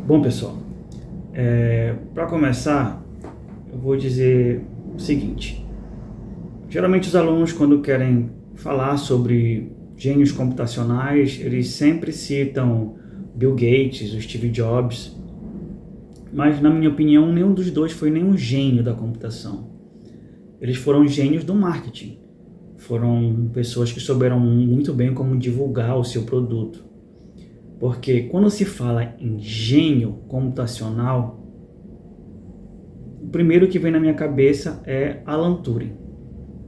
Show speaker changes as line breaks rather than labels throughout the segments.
Bom, pessoal, para começar, eu vou dizer o seguinte. Geralmente os alunos, quando querem falar sobre gênios computacionais, eles sempre citam Bill Gates, o Steve Jobs, mas na minha opinião, nenhum dos dois foi nenhum gênio da computação. Eles foram gênios do marketing. Foram pessoas que souberam muito bem como divulgar o seu produto. Porque quando se fala em gênio computacional, o primeiro que vem na minha cabeça é Alan Turing.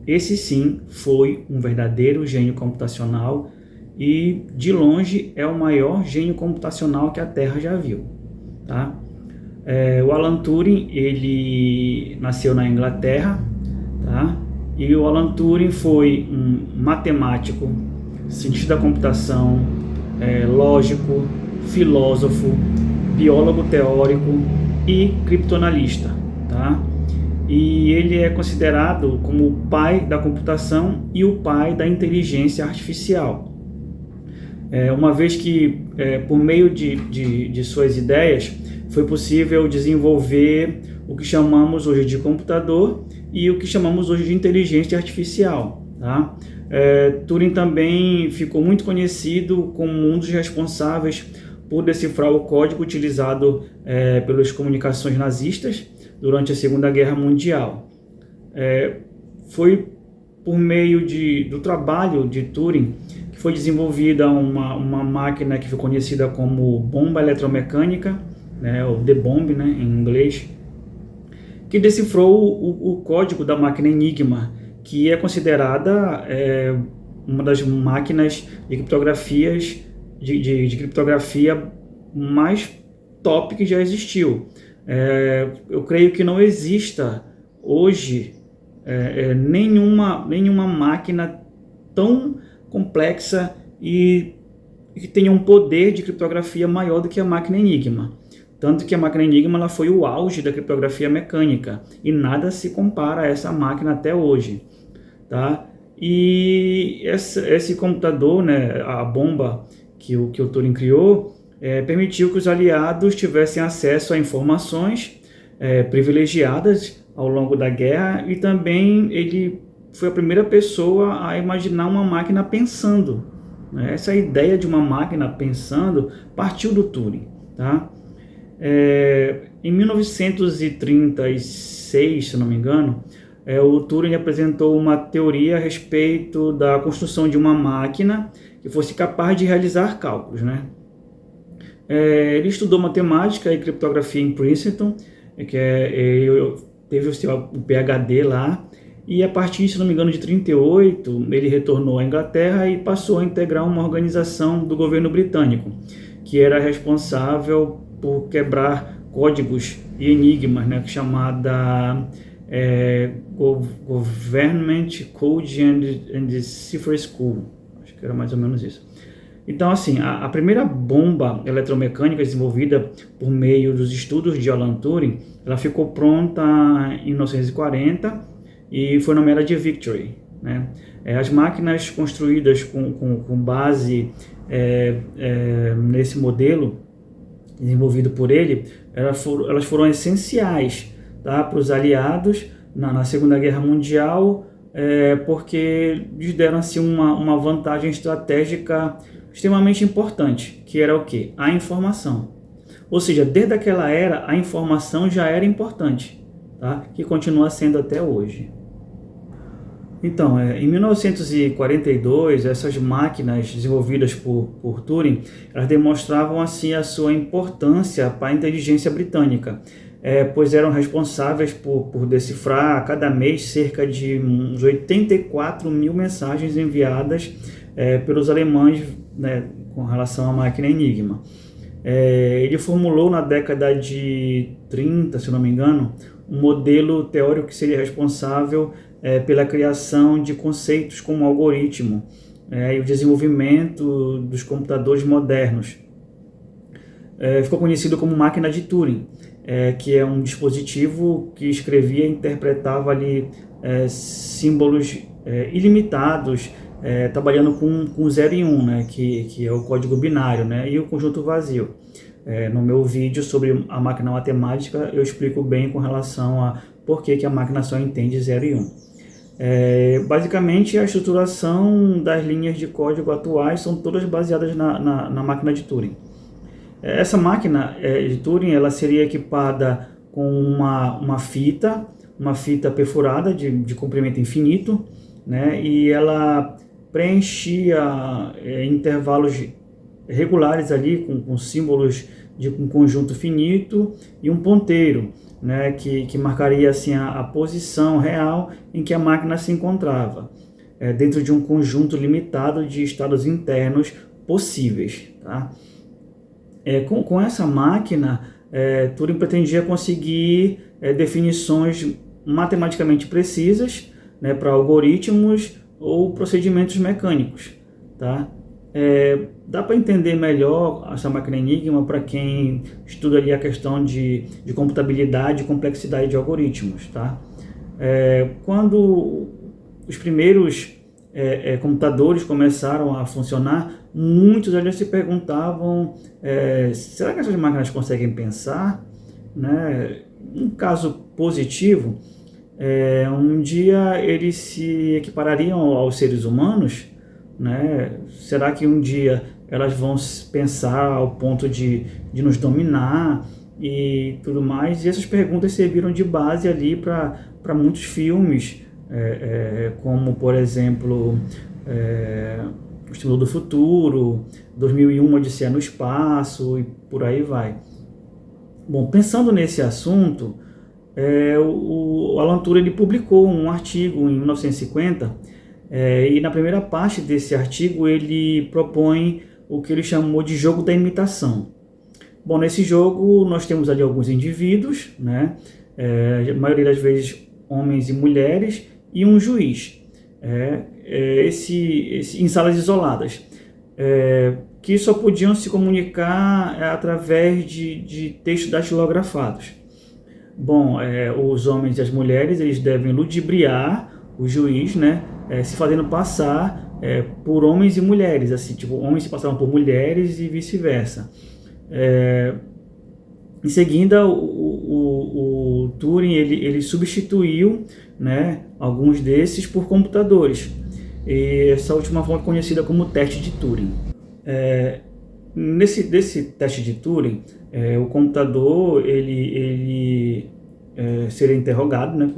Esse sim foi um verdadeiro gênio computacional e de longe é o maior gênio computacional que a Terra já viu. Tá? O Alan Turing, ele nasceu na Inglaterra, tá? E o Alan Turing foi um matemático, cientista da computação, lógico, filósofo, biólogo teórico e criptoanalista, tá? E ele é considerado como o pai da computação e o pai da inteligência artificial. Uma vez que, por meio de suas ideias, foi possível desenvolver o que chamamos hoje de computador e o que chamamos hoje de inteligência artificial, tá? Turing também ficou muito conhecido como um dos responsáveis por decifrar o código utilizado pelas comunicações nazistas durante a Segunda Guerra Mundial. Foi por meio do trabalho de Turing que foi desenvolvida uma máquina que foi conhecida como bomba eletromecânica, ou The Bomb, em inglês, que decifrou o código da máquina Enigma, que é considerada uma das máquinas de criptografia mais top que já existiu. Eu creio que não exista hoje nenhuma máquina tão complexa e que tenha um poder de criptografia maior do que a máquina Enigma. Tanto que a máquina Enigma ela foi o auge da criptografia mecânica e nada se compara a essa máquina até hoje. Tá? E esse computador, a bomba que o Turing criou, permitiu que os aliados tivessem acesso a informações privilegiadas ao longo da guerra, e também ele foi a primeira pessoa a imaginar uma máquina pensando. Essa ideia de uma máquina pensando partiu do Turing. Tá? Em 1936, se não me engano, o Turing apresentou uma teoria a respeito da construção de uma máquina que fosse capaz de realizar cálculos. Ele estudou matemática e criptografia em Princeton, teve o seu PhD lá, e a partir, se não me engano, de 1938, ele retornou à Inglaterra e passou a integrar uma organização do governo britânico, que era responsável por quebrar códigos e enigmas, chamada Government Code and Cipher School, acho que era mais ou menos isso. Então, assim, a primeira bomba eletromecânica desenvolvida por meio dos estudos de Alan Turing, ela ficou pronta em 1940 e foi nomeada de Victory. As máquinas construídas com base nesse modelo desenvolvido por ele, elas foram essenciais, tá, para os aliados na Segunda Guerra Mundial, porque lhes deram assim, uma vantagem estratégica extremamente importante, que era o quê? A informação. Ou seja, desde aquela era, a informação já era importante, tá? Que continua sendo até hoje. Então, em 1942, essas máquinas desenvolvidas por Turing, elas demonstravam assim a sua importância para a inteligência britânica, pois eram responsáveis por decifrar a cada mês cerca de uns 84 mil mensagens enviadas pelos alemães, com relação à máquina Enigma. Ele formulou na década de 30, se não me engano, um modelo teórico que seria responsável pela criação de conceitos como algoritmo e o desenvolvimento dos computadores modernos. Ficou conhecido como máquina de Turing, que é um dispositivo que escrevia e interpretava ali símbolos ilimitados, trabalhando com 0 e 1, que é o código binário, e o conjunto vazio. no meu vídeo sobre a máquina matemática, eu explico bem com relação a por que a máquina só entende 0 e 1. Basicamente, a estruturação das linhas de código atuais são todas baseadas na máquina de Turing. Essa máquina de Turing ela seria equipada com uma fita perfurada de comprimento infinito, né? E ela preenchia intervalos regulares ali com símbolos de um conjunto finito e um ponteiro, né? que marcaria assim a posição real em que a máquina se encontrava, dentro de um conjunto limitado de estados internos possíveis. Tá? Com essa máquina, Turing pretendia conseguir definições matematicamente precisas, né, para algoritmos ou procedimentos mecânicos. Tá? Dá para entender melhor essa máquina Enigma para quem estuda ali a questão de computabilidade e complexidade de algoritmos. Tá? Quando os primeiros computadores começaram a funcionar, muitos ali se perguntavam, será que essas máquinas conseguem pensar? Né? Um caso positivo, um dia eles se equiparariam aos seres humanos, né? Será que um dia elas vão pensar ao ponto de nos dominar e tudo mais? E essas perguntas serviram de base ali para muitos filmes, como, por exemplo, O Exterminador do Futuro, 2001, Odisseia no Espaço e por aí vai. Bom, pensando nesse assunto, o Alan Turing ele publicou um artigo em 1950, e na primeira parte desse artigo ele propõe o que ele chamou de jogo da imitação. Bom, nesse jogo nós temos ali alguns indivíduos, né? A maioria das vezes homens e mulheres, e um juiz, em salas isoladas, que só podiam se comunicar através de textos datilografados. Bom, os homens e as mulheres eles devem ludibriar o juiz, né, se fazendo passar por homens e mulheres, assim, tipo, homens se passavam por mulheres e vice-versa. Em seguida, o Turing ele substituiu, né, alguns desses por computadores. E essa última forma é conhecida como teste de Turing. Desse teste de Turing, o computador ele seria interrogado, né,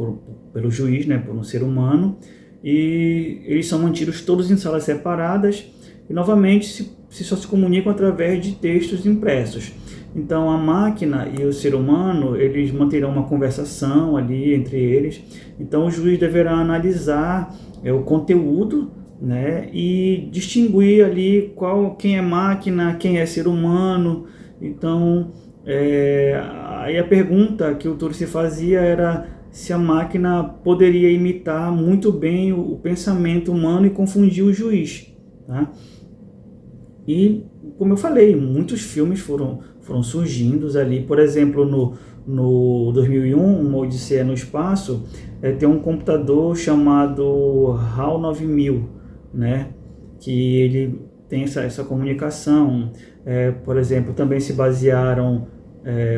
pelo juiz, né, por um ser humano, e eles são mantidos todos em salas separadas e novamente só se comunicam através de textos impressos. Então a máquina e o ser humano eles manterão uma conversação ali entre eles. Então o juiz deverá analisar o conteúdo, né, e distinguir ali quem é máquina, quem é ser humano. Então aí a pergunta que o Turing se fazia era se a máquina poderia imitar muito bem o pensamento humano e confundir o juiz. Tá? E, como eu falei, muitos filmes foram surgindo ali. Por exemplo, no 2001, Uma Odisseia no Espaço, tem um computador chamado HAL 9000, né? Que ele tem essa comunicação. Por exemplo, também se basearam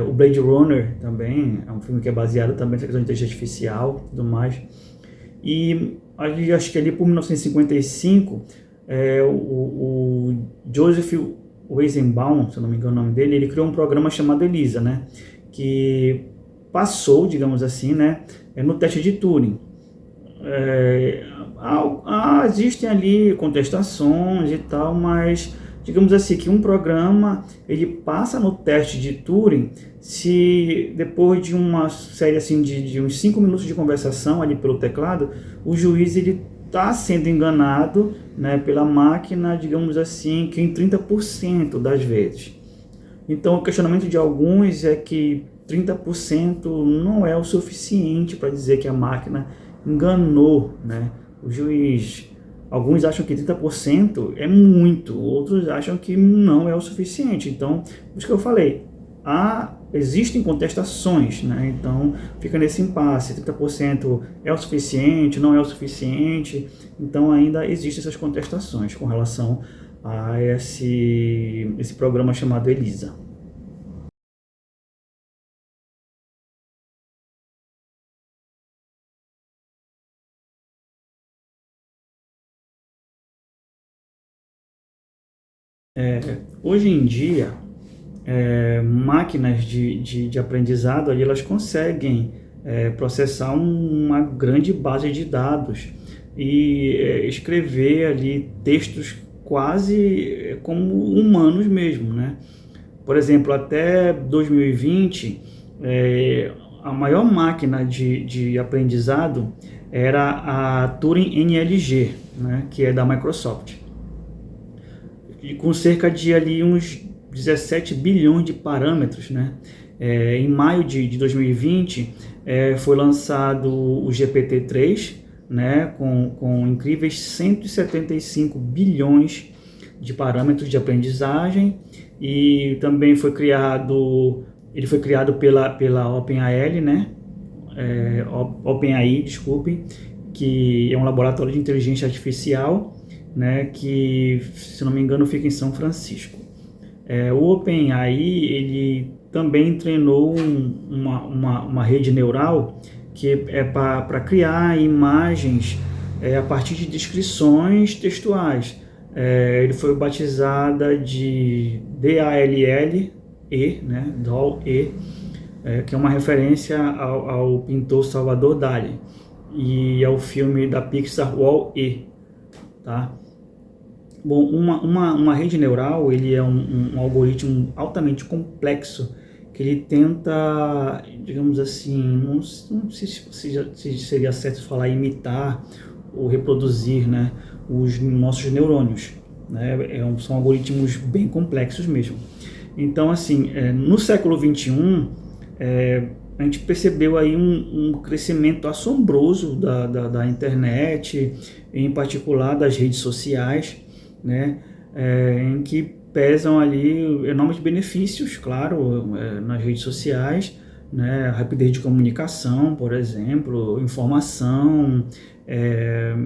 o Blade Runner, também é um filme que é baseado também nessa questão de inteligência artificial e tudo mais. E acho que ali por 1955, o Joseph Weizenbaum, se eu não me engano o nome dele, ele criou um programa chamado ELIZA, né, que passou, digamos assim, né, no teste de Turing. Existem ali contestações e tal, mas digamos assim que um programa ele passa no teste de Turing se depois de uma série assim de uns 5 minutos de conversação ali pelo teclado, o juiz ele está sendo enganado, né, pela máquina, digamos assim, que em 30% das vezes. Então o questionamento de alguns é que 30% não é o suficiente para dizer que a máquina enganou, né, o juiz. Alguns acham que 30% é muito, outros acham que não é o suficiente. Então, por isso que eu falei, existem contestações, né? Então fica nesse impasse, 30% é o suficiente, não é o suficiente. Então ainda existem essas contestações com relação a esse programa chamado ELIZA. Hoje em dia, máquinas de aprendizado ali, elas conseguem processar uma grande base de dados e escrever ali textos quase como humanos mesmo, né? Por exemplo, até 2020, a maior máquina de aprendizado era a Turing NLG, né, que é da Microsoft, e com cerca de ali uns 17 bilhões de parâmetros, né? Em maio de 2020, foi lançado o GPT-3, né, com incríveis 175 bilhões de parâmetros de aprendizagem, e também ele foi criado pela OpenAI, né? OpenAI, desculpe, que é um laboratório de inteligência artificial, né, que, se não me engano, fica em São Francisco. O OpenAI, ele também treinou uma rede neural que é para criar imagens a partir de descrições textuais. Ele foi batizada de DALL-E, né, DALL-E, que é uma referência ao pintor Salvador Dalí e ao filme da Pixar Wall-E, tá? Bom, uma rede neural, ele é um algoritmo altamente complexo, que ele tenta, digamos assim, não sei se seria certo falar imitar ou reproduzir, né, os nossos neurônios, né? São algoritmos bem complexos mesmo. Então, assim, no século XXI, a gente percebeu aí um crescimento assombroso da internet, em particular das redes sociais, né, em que pesam ali enormes benefícios, claro, nas redes sociais, né, rapidez de comunicação, por exemplo, informação,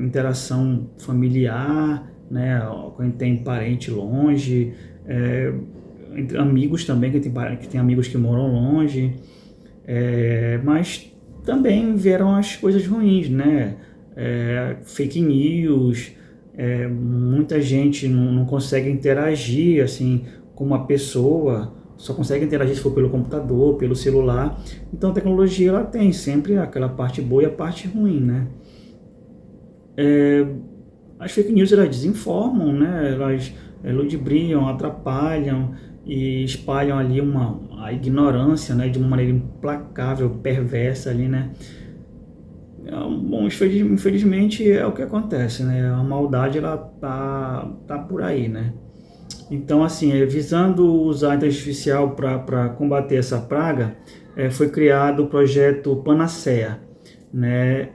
interação familiar, né, quando tem parente longe, entre amigos também, que tem amigos que moram longe, mas também vieram as coisas ruins, né? Fake news, muita gente não consegue interagir assim com uma pessoa, só consegue interagir se for pelo computador, pelo celular. Então a tecnologia, ela tem sempre aquela parte boa e a parte ruim, né? As fake news, elas desinformam, né? Elas ludibriam, atrapalham e espalham ali a ignorância, né, de uma maneira implacável, perversa ali, né? Bom, infelizmente é o que acontece, né? A maldade, ela tá por aí, né? Então, assim, visando usar a inteligência artificial para combater essa praga, foi criado o projeto Panacea, né?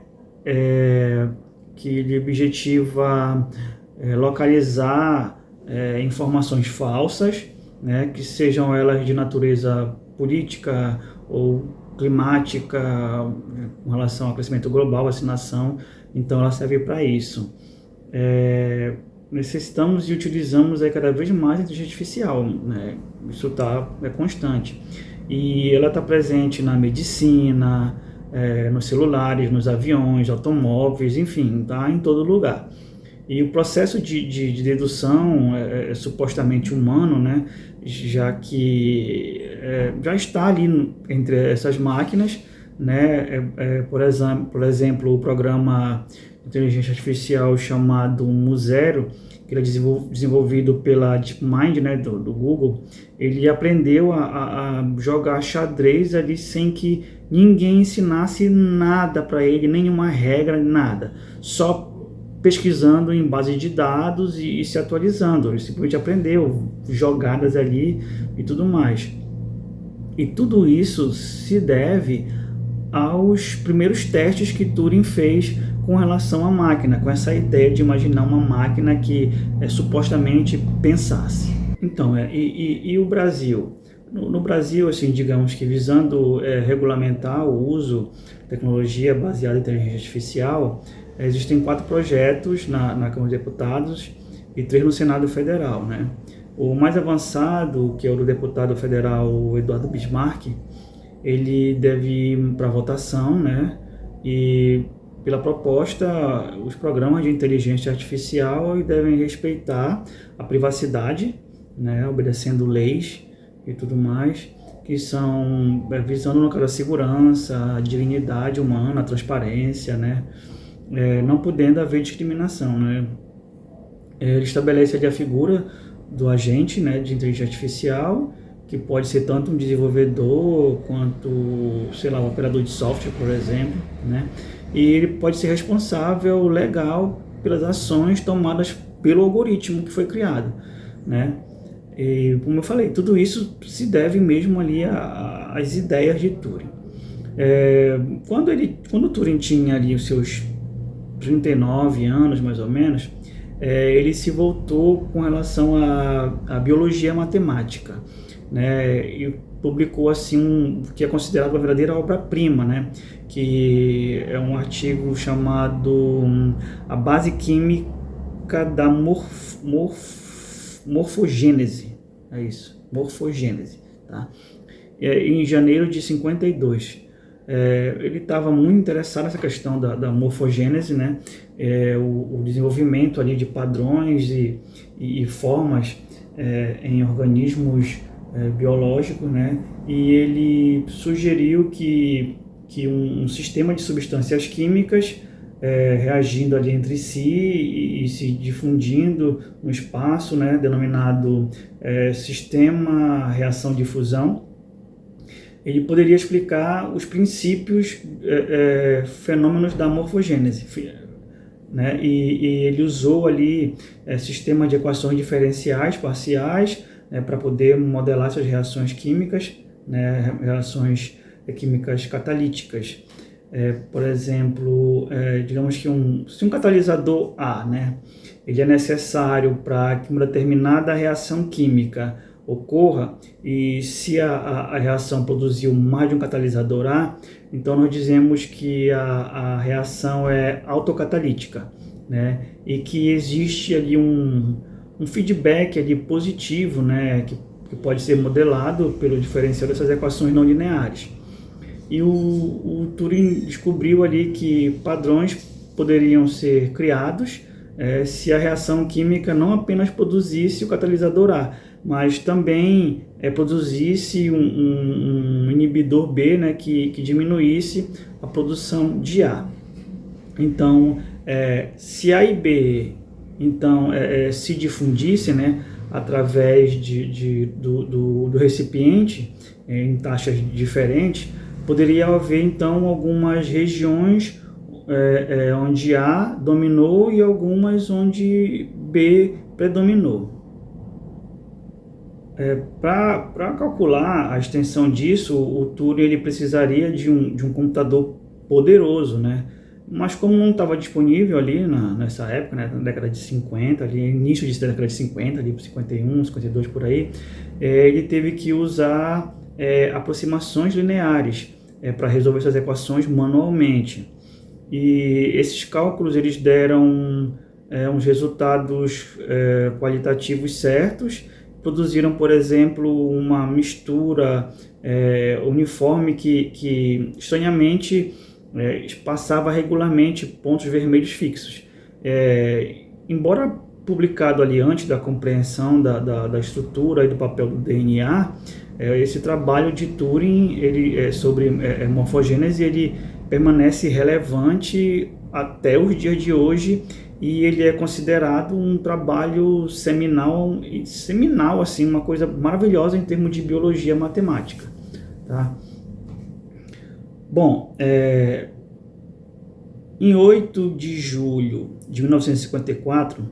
Que ele objetiva localizar informações falsas, né, que sejam elas de natureza política ou climática, com relação ao aquecimento global, vacinação. Então ela serve para isso. Necessitamos e utilizamos cada vez mais a inteligência artificial, né? Isso é constante. E ela está presente na medicina, nos celulares, nos aviões, automóveis, enfim, está em todo lugar. E o processo de dedução é supostamente humano, né? Já que já está ali entre essas máquinas, né? Por exemplo, o programa de inteligência artificial chamado Muzero, que ele é desenvolvido pela DeepMind, né, do Google. Ele aprendeu a jogar xadrez ali sem que ninguém ensinasse nada para ele, nenhuma regra, nada. Só pesquisando em base de dados e se atualizando. Ele simplesmente aprendeu jogadas ali e tudo mais. E tudo isso se deve aos primeiros testes que Turing fez com relação à máquina, com essa ideia de imaginar uma máquina que supostamente pensasse. Então, e o Brasil? No Brasil, assim, digamos que visando regulamentar o uso de tecnologia baseada em inteligência artificial, existem 4 projetos na Câmara de Deputados e 3 no Senado Federal, né? O mais avançado, que é o do deputado federal Eduardo Bismarck, ele deve ir para votação, né? E pela proposta, os programas de inteligência artificial devem respeitar a privacidade, né, obedecendo leis e tudo mais, que são visando no caso a segurança, a dignidade humana, a transparência, né, não podendo haver discriminação, né. Ele estabelece ali a figura do agente, né, de inteligência artificial, que pode ser tanto um desenvolvedor quanto, sei lá, um operador de software, por exemplo, né? E ele pode ser responsável legal pelas ações tomadas pelo algoritmo que foi criado, né? E como eu falei, tudo isso se deve mesmo ali às ideias de Turing. Quando Turing tinha ali os seus 39 anos, mais ou menos, ele se voltou com relação à biologia matemática, né, e publicou assim que é considerado uma verdadeira obra-prima, né, que é um artigo chamado A Base Química da Morfogênese, é isso, morfogênese, tá? Em janeiro de 52. Ele estava muito interessado nessa questão da morfogênese, né? O desenvolvimento ali de padrões e formas em organismos biológicos, né? E ele sugeriu que um sistema de substâncias químicas reagindo ali entre si e se difundindo no espaço, né? Denominado sistema reação de fusão, ele poderia explicar os princípios, fenômenos da morfogênese, né? E ele usou ali sistema de equações diferenciais parciais, né, para poder modelar essas reações químicas, né, reações químicas catalíticas. Por exemplo, digamos que se um catalisador A, né, ele é necessário para que uma determinada reação química ocorra, e se a reação produziu mais de um catalisador A, então nós dizemos que a reação é autocatalítica, né? E que existe ali um feedback ali positivo, né? Que pode ser modelado pelo diferencial dessas equações não lineares. E o Turing descobriu ali que padrões poderiam ser criados se a reação química não apenas produzisse o catalisador A, mas também produzisse um inibidor B, né, que diminuísse a produção de A. Então, se A e B então, se difundissem, né, através do recipiente em taxas diferentes, poderia haver então algumas regiões onde A dominou e algumas onde B predominou. Para calcular a extensão disso, o Turing ele precisaria de um computador poderoso, né? Mas como não estava disponível ali nessa época, né, na década de 50, ali, início da década de 50, ali, 51, 52 por aí, ele teve que usar aproximações lineares para resolver essas equações manualmente. E esses cálculos eles deram uns resultados qualitativos certos, produziram, por exemplo, uma mistura uniforme que estranhamente passava regularmente pontos vermelhos fixos. Embora publicado ali antes da compreensão da estrutura e do papel do DNA, esse trabalho de Turing sobre morfogênese ele permanece relevante até os dias de hoje, e ele é considerado um trabalho seminal, assim, uma coisa maravilhosa em termos de biologia matemática, tá? Bom, em 8 de julho de 1954,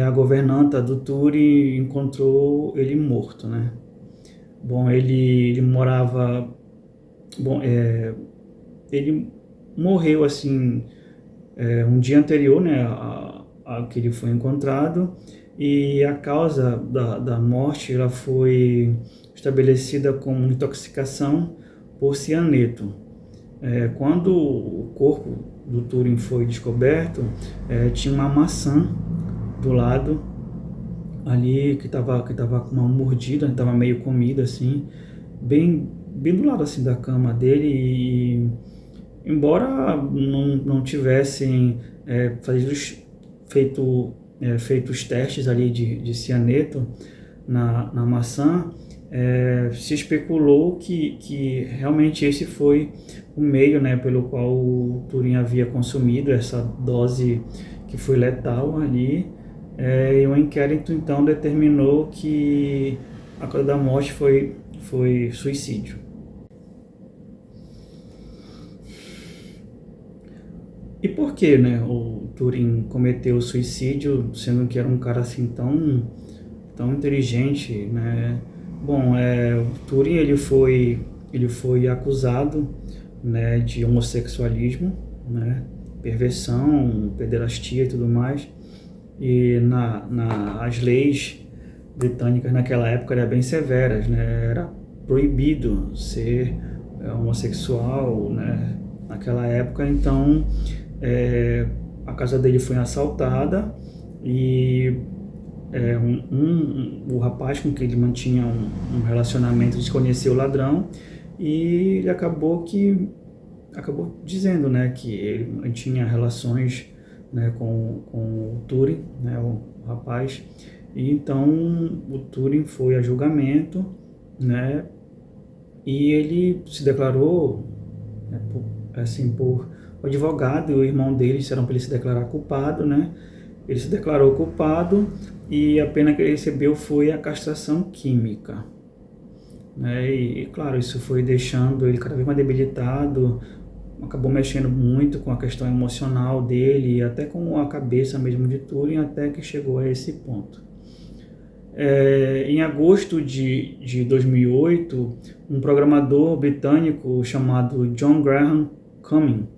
a governanta do Turing encontrou ele morto, né? Bom, ele morava... Bom, ele morreu, assim, um dia anterior, né, a que ele foi encontrado, e a causa da morte ela foi estabelecida como intoxicação por cianeto. Quando o corpo do Turing foi descoberto, tinha uma maçã do lado ali que estava com uma mordida, estava meio comida assim, bem do lado assim da cama dele. E embora não tivessem feito os testes ali de cianeto, na maçã, se especulou que realmente esse foi o meio, né, pelo qual o Turing havia consumido essa dose que foi letal ali, e o inquérito então determinou que a causa da morte foi suicídio. E por que, né, o Turing cometeu suicídio, sendo que era um cara assim tão inteligente, né? Bom, o Turing ele foi acusado, né, de homossexualismo, né, perversão, pederastia e tudo mais. E as leis britânicas naquela época eram bem severas, né? Era proibido ser homossexual, né, naquela época. Então, a casa dele foi assaltada e o rapaz com quem ele mantinha um relacionamento desconheceu o ladrão, e ele acabou dizendo, né, que ele tinha relações, né, com o Turing, né, o rapaz. E então o Turing foi a julgamento, né, e ele se declarou, né, por o advogado e o irmão dele disseram para ele se declarar culpado, né? Ele se declarou culpado e a pena que ele recebeu foi a castração química, né? E claro, isso foi deixando ele cada vez mais debilitado, acabou mexendo muito com a questão emocional dele, até com a cabeça mesmo de Turing, até que chegou a esse ponto. Em agosto de 2008, um programador britânico chamado John Graham Cumming,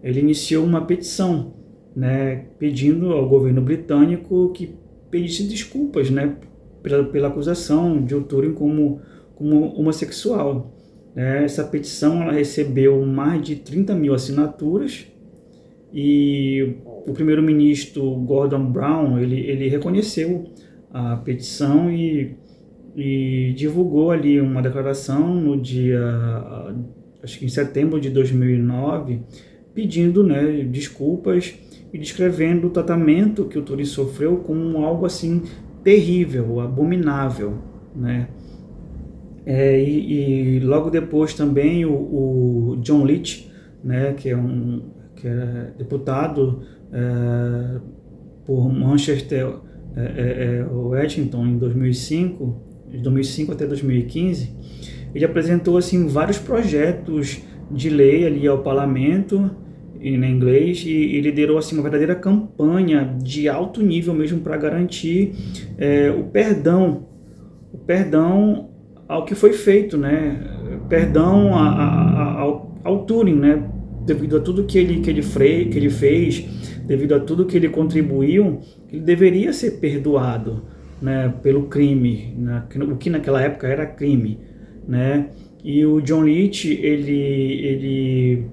ele iniciou uma petição, né, pedindo ao governo britânico que pedisse desculpas, né, pela acusação de Turing como homossexual. Essa petição ela recebeu mais de 30 mil assinaturas, e o primeiro-ministro Gordon Brown ele reconheceu a petição e divulgou ali uma declaração no dia, acho que em setembro de 2009, pedindo, né, desculpas e descrevendo o tratamento que o Turing sofreu como algo assim terrível, abominável, né? E logo depois também o John Leach, né, que era deputado por Manchester Washington em 2005, de 2005 até 2015, ele apresentou assim vários projetos de lei ali ao parlamento em inglês, e liderou assim uma verdadeira campanha de alto nível mesmo para garantir o perdão ao que foi feito, né? Perdão ao Turing, né? Devido a tudo que ele fez, devido a tudo que ele contribuiu, ele deveria ser perdoado, né? Pelo crime, né? O que naquela época era crime, né? E o John Leach ele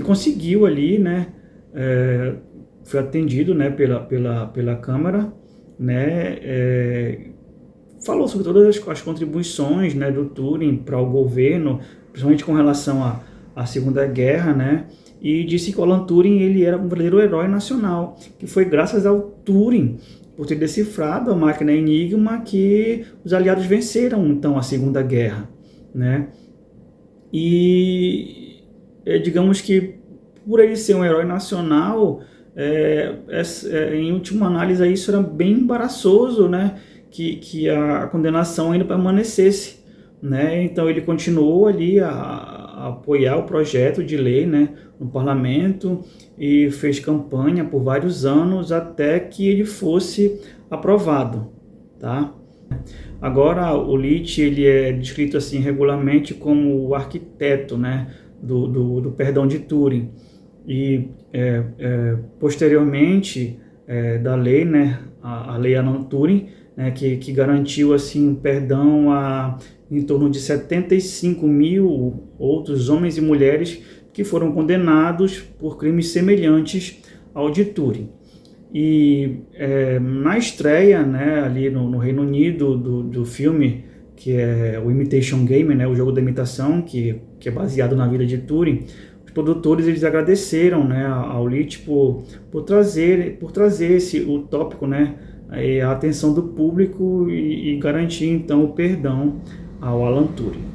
conseguiu ali, né? Foi atendido, né? Pela Câmara, né? Falou sobre todas as contribuições, né, do Turing para o governo, principalmente com relação à Segunda Guerra, né? E disse que o Alan Turing ele era um verdadeiro herói nacional, que foi graças ao Turing, por ter decifrado a máquina Enigma, que os aliados venceram então a Segunda Guerra, né? E digamos que por ele ser um herói nacional, em última análise isso era bem embaraçoso, né? Que a condenação ainda permanecesse, né? Então ele continuou ali a apoiar o projeto de lei, né, no parlamento, e fez campanha por vários anos até que ele fosse aprovado, tá? Agora o Leach ele é descrito assim regularmente como o arquiteto, né, do perdão de Turing, e posteriormente da lei, né, a lei Alan Turing, né, que garantiu assim perdão a em torno de 75 mil outros homens e mulheres que foram condenados por crimes semelhantes ao de Turing. E na estreia, né, ali no Reino Unido do filme, que é o Imitation Game, né, o jogo da imitação, que é baseado na vida de Turing, os produtores eles agradeceram, né, ao Lit por trazer o tópico, né, a atenção do público e garantir então o perdão ao Alan Turing.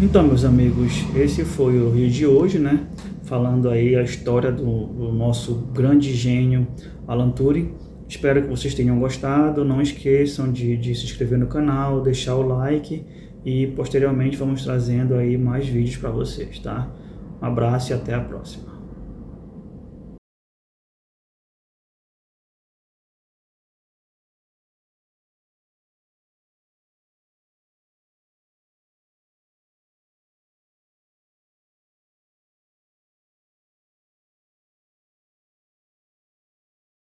Então, meus amigos, esse foi o vídeo de hoje, né? Falando aí a história do nosso grande gênio Alan Turing. Espero que vocês tenham gostado. Não esqueçam de se inscrever no canal, deixar o like e posteriormente vamos trazendo aí mais vídeos para vocês, tá? Um abraço e até a próxima.